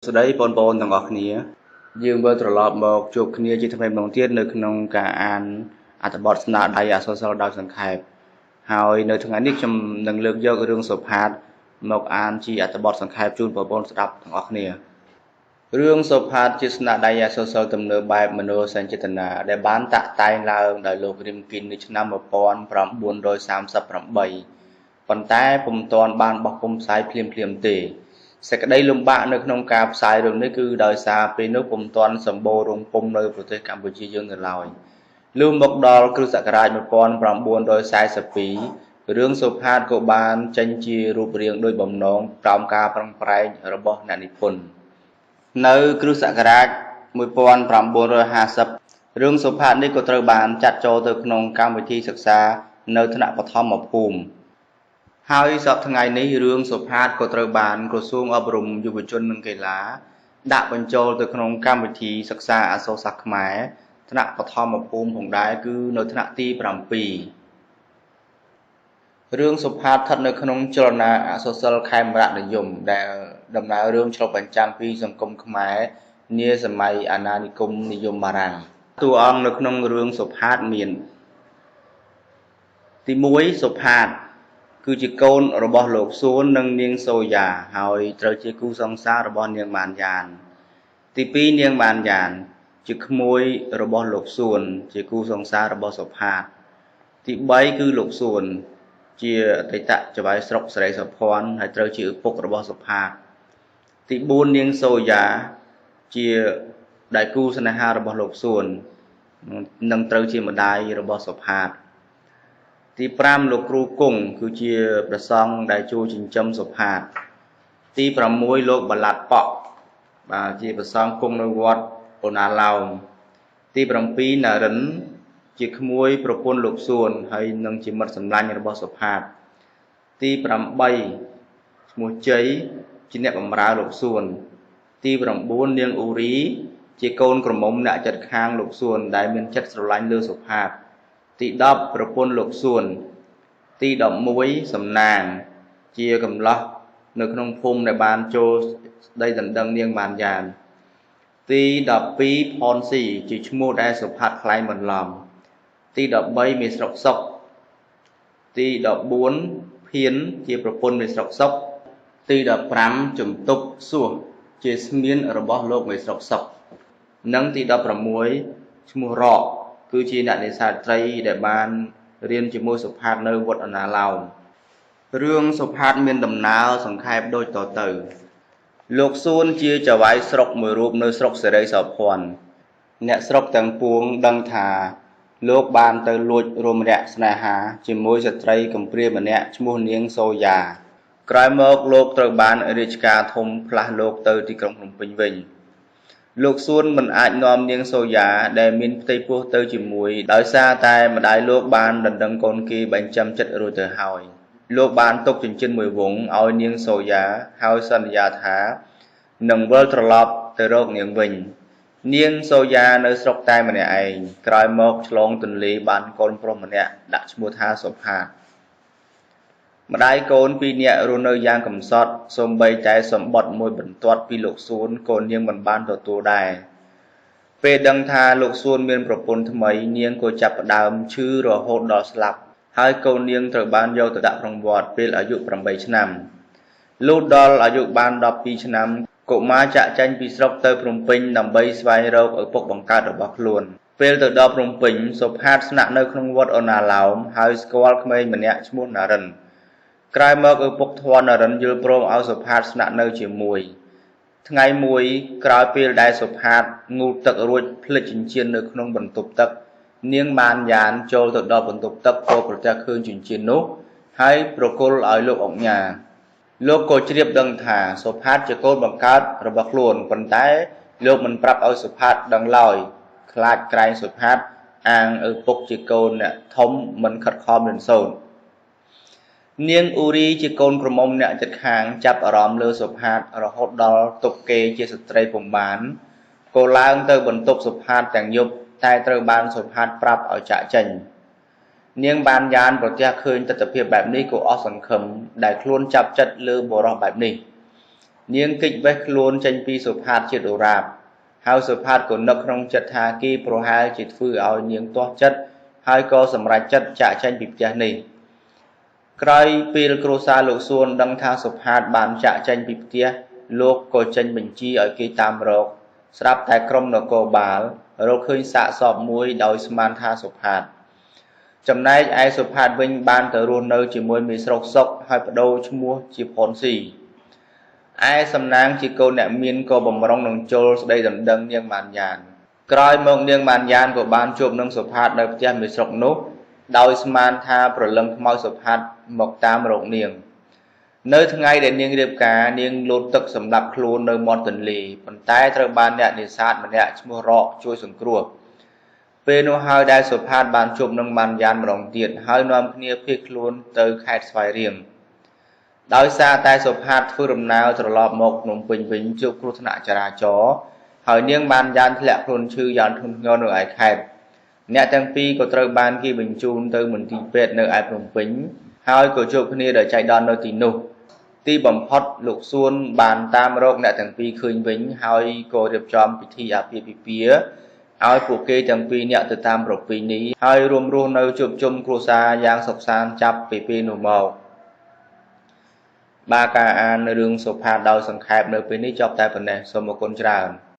ស្ដីបងប្អូនទាំងអស់គ្នាយើងវិលត្រឡប់មកជួបគ្នាជាថ្មីម្ដងទៀតនៅក្នុងការអានអត្ថបទស្នាដៃអក្សរសិល្ប៍ដោយសង្ខេបហើយនៅថ្ងៃនេះខ្ញុំនឹងលើកយករឿងសុផាតមកអានជាអត្ថបទសង្ខេបជូនបងប្អូនស្ដាប់ទាំងអស់គ្នារឿងសុផាតជាស្នាដៃអក្សរសិល្ប៍ទំនើបបែបមនោសញ្ចេតនាដែលបានតាក់តែងឡើងដោយលោករីមគីននៅឆ្នាំ1938ប៉ុន្តែពុំទាន់បានបោះពុម្ពផ្សាយភ្លាមៗទេសេចក្តីលំបាកនៅក្នុងការផ្សាយរឿងនេះគឺដោយសារពេលនោះពុំទាន់សម្បូររោងពុម្ពនៅប្រទេសកម្ពុជាយើងនៅឡើយលុះមកដល់គ្រិស្តសករាជ1942រឿងសុផាតក៏បានចេញជារូបរាងដោយបំណងក្រោមការប្រឹងប្រែងរបស់អ្នកនិពន្ធនៅគ្រិស្តសករាជ1950រឿងសុផាតនេះក៏ត្រូវបានចាត់ចូលទៅក្នុងកម្មវិធីសិក្សានៅថ្នាក់បឋមភូមិហើយសប្តាហ៍ថ្ងៃនេះរឿងសុផាតក៏ត្រូវបានក្រសួងអប់រំយុវជននិងកីឡាដាក់បញ្ចូលទៅក្នុងកម្មវិធីសិក្សាអក្សរសាស្ត្រខ្មែរថ្នាក់បឋមភូមិផងដែរគឺនៅថ្នាក់ទី7រឿងសុផាតស្ថិតនៅក្នុងចលនាអក្សរសិល្ប៍ខេមរៈនិយមដែលដំណើររឿងឆ្លុះបញ្ចាំងពីសង្គមខ្មែរនាសម័យអាណានិគមនិយមបារាំងតួអង្គនៅក្នុងរឿងសុផាតមានទី1សុផាតគឺជាកូនរបស់លោកសួននិងនាងសូយ៉ាហើយត្រូវជាគូសង្សាររបស់នាងបានយ៉ានទី2នាងបានយ៉ានជាក្មួយរបស់លោកសួនជាគូសង្សាររបស់សុផាតទី3គឺលោកសួនជាអតីតចៅហ្វាយស្រុកសេរីសុភ័ណ្ឌហើយត្រូវជាឪពុករបស់សុផាតទី4នាងសូយ៉ាជាដៃគូស្នេហារបស់លោកសួននិងត្រូវជាម្ដាយរបស់សុផាតទី5លោកគ្រូគង់គឺជាព្រះសង្ឃដែលជួយចិញ្ចឹមសុផាតទី6លោកបាឡាត់ប៉ក់បាទជាព្រះសង្ឃគង់នៅវត្តអូណាឡោមទី7ណារិនជាក្មួយប្រពន្ធលោកសួនហើយនឹងជាមិត្តសម្លាញ់របស់សុផាតទី8ឈ្មោះជ័យជាអ្នកបម្រើលោកសួនទី9នាងអ៊ូរីជាកូនក្រមុំអ្នកចិត្តខាងលោកសួនដែលមានចិត្តស្រឡាញ់លើសុផាតទី10ប្រពន្ធលោកសួនទី11សំណាងជាកំឡោះនៅក្នុងភូមិដែលបានចូលស្ដីដណ្ដឹងនាងបានយ៉ានទី12ផនស៊ីជាឈ្មោះដែលសុផាតខ្លែងបន្លំទី13មេស្រុកសុកទី14ភៀនជាប្រពន្ធមេស្រុកសុកទី15ជំទប់សួសជាស្មៀនរបស់លោកមេស្រុកសុកនិងទី16ឈ្មោះរកគឺជាអ្នកនេសាទត្រីដែលបានរៀនជាមួយសុផាតនៅវត្តអណាឡោមរឿងសុផាតមានដំណើរសង្ខេបដូចតទៅលោកសួនជាចៅហ្វាយស្រុកមួយរូបនៅស្រុកសេរីសោភ័ណ្ឌអ្នកស្រុកទាំងពួងដឹងថាលោកបានទៅលួចរមរៈស្នេហាជាមួយស្ត្រីកំព្រាម្នាក់ឈ្មោះនាងសូយ៉ាក្រោយមកលោកត្រូវបានរាជការធំផ្លាស់លោកទៅទីក្រុងភ្នំពេញវិញលោកសួនមិនអាចនាំនាងសូយ៉ាដែលមានផ្ទៃពោះទៅជាមួយដោយសារតែម្ដាយលោកបានដណ្ដឹងកូនគេបាញ់ចាំចិត្តរួចទៅហើយលោកបានទុកចិញ្ចិនមួយវង់ឲ្យនាងសូយ៉ាហើយសន្យាថានឹងវិលត្រឡប់ទៅរកនាងវិញនាងសូយ៉ានៅស្រុកតែម្នាក់ឯងក្រោយមកឆ្លងទន្លេបានកូនប្រុសម្នាក់ដាក់ឈ្មោះថាសុផាតម្ដាយកូនពីរនាក់រស់នៅយ៉ាងកំសត់សូម្បីតែសម្បត្តិមួយបន្ទាត់ពីលោកសួនកូននាងមិនបានទទួលដែរពេលដឹងថាលោកសួនមានប្រពន្ធថ្មីនាងក៏ចាប់ផ្ដើមឈឺរហូតដល់ស្លាប់ហើយកូននាងត្រូវបានយកទៅដាក់ក្នុងវត្តពេលអាយុ8ឆ្នាំលុះដល់អាយុបាន12ឆ្នាំកុមារចាក់ចែងពីស្រុកទៅភ្នំពេញដើម្បីស្វែងរកឪពុកបង្កើតរបស់ខ្លួនពេលទៅដល់ភ្នំពេញសុផាតស្នាក់នៅក្នុងវត្តអូណាឡោមហើយស្គាល់ក្មេងម្នាក់ឈ្មោះណារិនក្រោយមកឪពុកធនណារិនយល់ព្រមឲ្យសុផាតស្នាក់នៅជាមួយថ្ងៃមួយក្រោយពេលដែលសុផាតងូតទឹករួចភ្លេចចិញ្ចៀននៅក្នុងបន្ទប់ទឹកនាងបានយ៉ានចូលទៅដល់បន្ទប់ទឹកក៏ប្រទះឃើញចិញ្ចៀននោះហើយប្រគល់ឲ្យលោកអុកញ៉ាលោកក៏ជ្រាបដឹងថាសុផាតជាកូនបង្កើតរបស់ខ្លួនប៉ុន្តែលោកមិនប្រាប់ឲ្យសុផាតដឹងឡើយខ្លាចក្រែងសុផាតអាងឪពុកជាកូនអ្នកធំមិនខិតខំរៀនសូត្រនាងអ៊ូរីជាកូនក្រមុំអ្នកចិត្តខាងចាប់អារម្មណ៍លើសុផាតរហូតដល់ទុកគេជាស្ត្រីពុំបានក៏ឡើងទៅបន្ទប់សុផាតទាំងយប់តែត្រូវបានសុផាតប្រាប់ឲ្យចាក់ចេញនាងបានយ៉ានប្រទះឃើញទស្សនវិជ្ជាបែបនេះក៏អស់សង្ឃឹមដែលខ្លួនចាប់ចិត្តលើបុរសបែបនេះ នាងកិច្ចវេះខ្លួនចេញពីសុផាតជាដរាបហើយសុផាតក៏នឹកក្នុងចិត្តថាគេប្រហែលជាធ្វើឲ្យនាងទាស់ចិត្តហើយក៏សម្រេចចិត្តចាក់ចេញពីផ្ទះនេះក្រោយពេលគ្រួសារលោកសួនដឹងថាសុផាតបានចាក់ចេញពីផ្ទះលោកក៏ចេញបញ្ជាឲ្យគេតាមរកស្រាប់តែក្រុមនគរបាលរកឃើញសាកសពមួយដោយស្មានថាសុផាតចំណែកឯសុផាតវិញបានទៅរស់នៅជាមួយមេស្រុកសុកហើយបដូរឈ្មោះជាផុនស៊ីឯសំណាងជាកូនអ្នកមានក៏បំរុងនឹងជលស្ដីដណ្ដឹងនាងបានយ៉ានក្រោយមកនាងបានយ៉ានក៏បានជួបនឹងសុផាតនៅផ្ទះមេស្រុកនោះដោយស្មានថាប្រលឹងខ្មោចសុផាតមកតាមរកនាងនៅថ្ងៃដែលនាងរៀបការនាងលោតទឹកសម្លាប់ខ្លួននៅមាត់ទន្លេប៉ុន្តែត្រូវបានអ្នកនេសាទម្នាក់ឈ្មោះរកជួយសង្គ្រោះពេលនោះហើយដែលសុផាតបានជួបនឹងបានយ៉ានម្ដងទៀតហើយនាំគ្នាភៀសខ្លួនទៅខេត្តស្វាយរៀងដោយសារតែសុផាតធ្វើដំណើរត្រឡប់មកភ្នំពេញវិញជួបគ្រោះថ្នាក់ចរាចរណ៍ហើយនាងបានយ៉ានធ្លាក់ខ្លួនឈឺយ៉ាងធ្ងន់ធ្ងរនៅឯខេត្តអ្នកទាំងពីរក៏ត្រូវបានគេបញ្ជូនទៅមន្ទីរពេទ្យនៅឯភ្នំពេញហើយក៏ជួបគ្នាដោយចៃដន្យនៅទីនោះទីបំផុតលោកសួនបានតាមរកអ្នកទាំងពីរឃើញវិញហើយក៏រៀបចំពិធីអាពាហ៍ពិពាហ៍ឲ្យពួកគេទាំងពីរនាក់ទៅតាមប្រពៃណីហើយរួមរស់នៅជួបជុំគ្រួសារយ៉ាងសុខសាន្តចាប់ពីពេលនោះមកបាទការអានរឿងសុផាតដោយសង្ខេបនៅពេលនេះចប់តែប៉ុណ្ណេះសូមអរគុណច្រើន